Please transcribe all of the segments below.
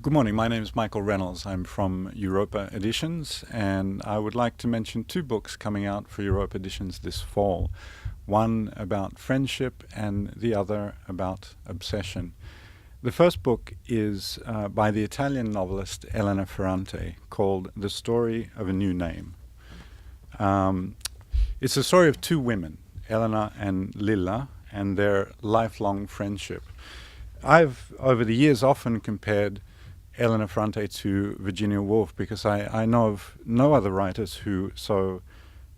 Good morning, my name is Michael Reynolds. I'm from Europa Editions, and I would like to mention two books coming out for Europa Editions this fall. One about friendship and the other about obsession. The first book is by the Italian novelist Elena Ferrante, called The Story of a New Name. It's the story of two women, Elena and Lilla, and their lifelong friendship. I've, over the years, often compared Elena Ferrante to Virginia Woolf because I know of no other writers who so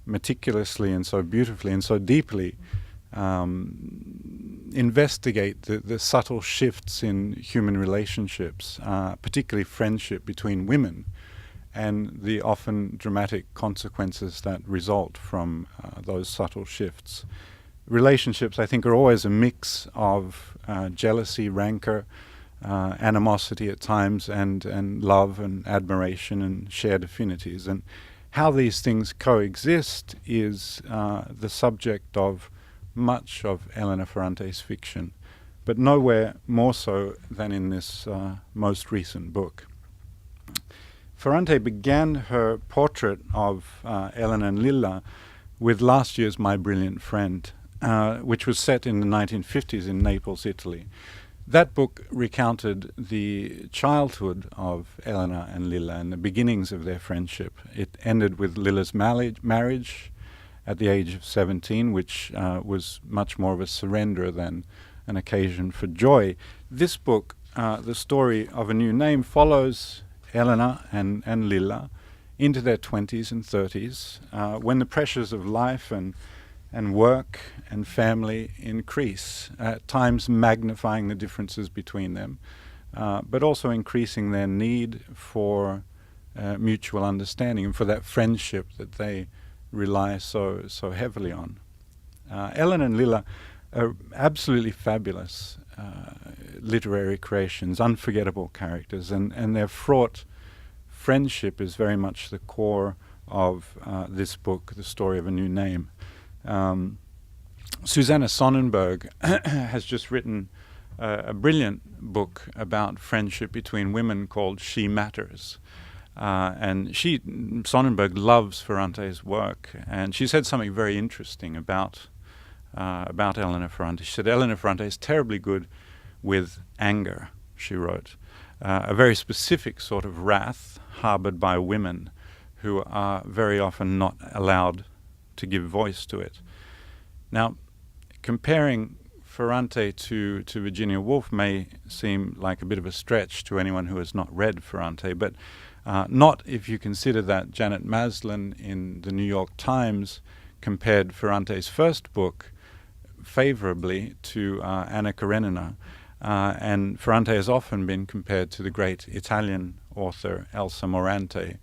meticulously and so beautifully and so deeply investigate the subtle shifts in human relationships, particularly friendship between women, and the often dramatic consequences that result from those subtle shifts. Relationships, I think, are always a mix of jealousy, rancor, animosity at times, and love and admiration and shared affinities. And how these things coexist is the subject of much of Elena Ferrante's fiction, but nowhere more so than in this most recent book. Ferrante began her portrait of Elena and Lilla with last year's My Brilliant Friend, which was set in the 1950s in Naples, Italy. That book recounted the childhood of Elena and Lilla and the beginnings of their friendship. It ended with Lilla's marriage at the age of 17, which was much more of a surrender than an occasion for joy. This book, The Story of a New Name, follows Elena and Lilla into their 20s and 30s, when the pressures of life and work and family increase, at times magnifying the differences between them, but also increasing their need for mutual understanding and for that friendship that they rely so heavily on. Ellen and Lilla are absolutely fabulous literary creations, unforgettable characters, and their fraught friendship is very much the core of this book, The Story of a New Name. Susanna Sonnenberg has just written a brilliant book about friendship between women called She Matters. And Sonnenberg loves Ferrante's work, and she said something very interesting about Elena Ferrante. She said, Elena Ferrante is terribly good with anger, she wrote, a very specific sort of wrath harbored by women who are very often not allowed to give voice to it. Now, comparing Ferrante to Virginia Woolf may seem like a bit of a stretch to anyone who has not read Ferrante, but not if you consider that Janet Maslin in the New York Times compared Ferrante's first book favorably to Anna Karenina, and Ferrante has often been compared to the great Italian author Elsa Morante,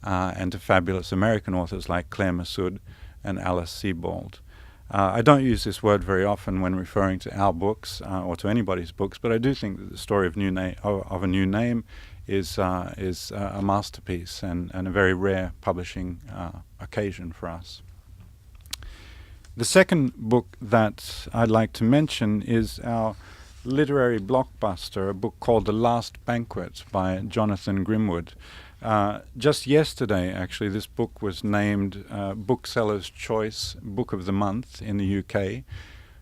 and to fabulous American authors like Claire Massoud and Alice Sebold. I don't use this word very often when referring to our books or to anybody's books, but I do think that The Story of a New Name is a masterpiece and a very rare publishing occasion for us. The second book that I'd like to mention is our literary blockbuster, a book called The Last Banquet by Jonathan Grimwood. Just yesterday, actually, this book was named Bookseller's Choice Book of the Month in the UK,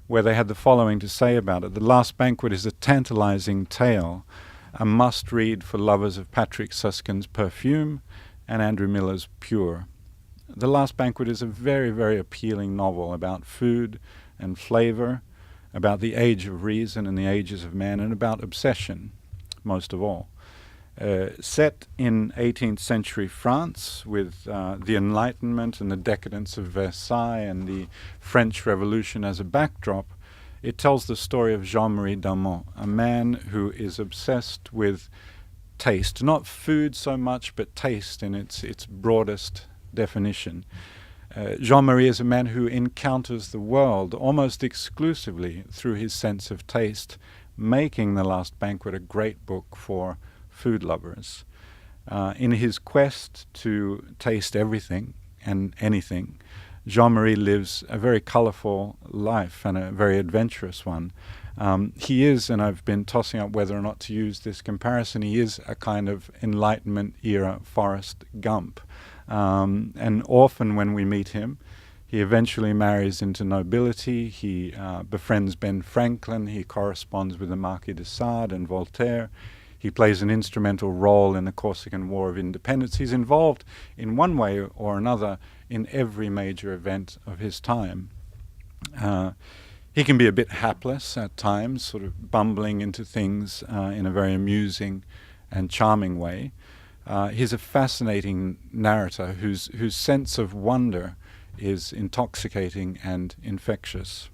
where they had the following to say about it. The Last Banquet is a tantalizing tale, a must-read for lovers of Patrick Susskind's Perfume and Andrew Miller's Pure. The Last Banquet is a very, very appealing novel about food and flavor, about the age of reason and the ages of man, and about obsession, most of all. Set in 18th century France with the Enlightenment and the decadence of Versailles and the French Revolution as a backdrop, it tells the story of Jean-Marie Damont, a man who is obsessed with taste, not food so much, but taste in its broadest definition. Jean-Marie is a man who encounters the world almost exclusively through his sense of taste, making The Last Banquet a great book for food lovers. In his quest to taste everything and anything, Jean-Marie lives a very colorful life and a very adventurous one, He is, and I've been tossing up whether or not to use this comparison, he is a kind of Enlightenment era Forrest Gump. And often when we meet him, he eventually marries into nobility, he befriends Ben Franklin, he corresponds with the Marquis de Sade and Voltaire, he plays an instrumental role in the Corsican War of Independence. He's involved in one way or another in every major event of his time. He can be a bit hapless at times, sort of bumbling into things in a very amusing and charming way. He's a fascinating narrator whose sense of wonder is intoxicating and infectious.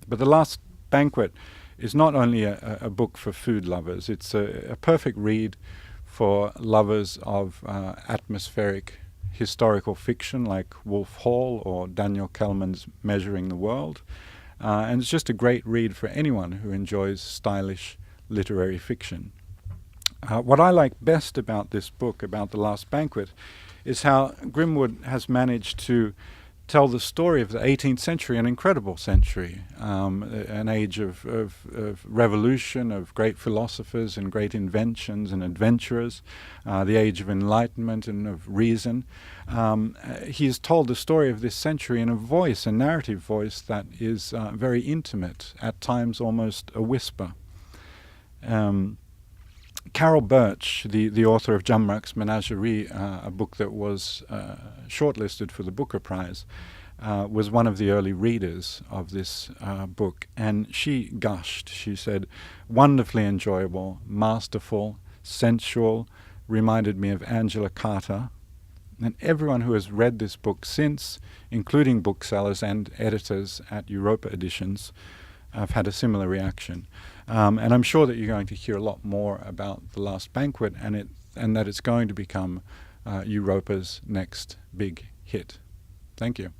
But The Last Banquet is not only a book for food lovers, it's a perfect read for lovers of atmospheric historical fiction like Wolf Hall or Daniel Kellman's Measuring the World. And it's just a great read for anyone who enjoys stylish literary fiction. What I like best about this book, about The Last Banquet, is how Grimwood has managed to tell the story of the 18th century, an incredible century, an age of revolution, of great philosophers and great inventions and adventurers, the age of enlightenment and of reason. He has told the story of this century in a voice, a narrative voice that is very intimate, at times almost a whisper. Carol Birch, the author of Jumruck's Menagerie, a book that was shortlisted for the Booker Prize, was one of the early readers of this book, and she gushed. She said, wonderfully enjoyable, masterful, sensual, reminded me of Angela Carter. And everyone who has read this book since, including booksellers and editors at Europa Editions, have had a similar reaction. And I'm sure that you're going to hear a lot more about The Last Banquet and that it's going to become Europa's next big hit. Thank you.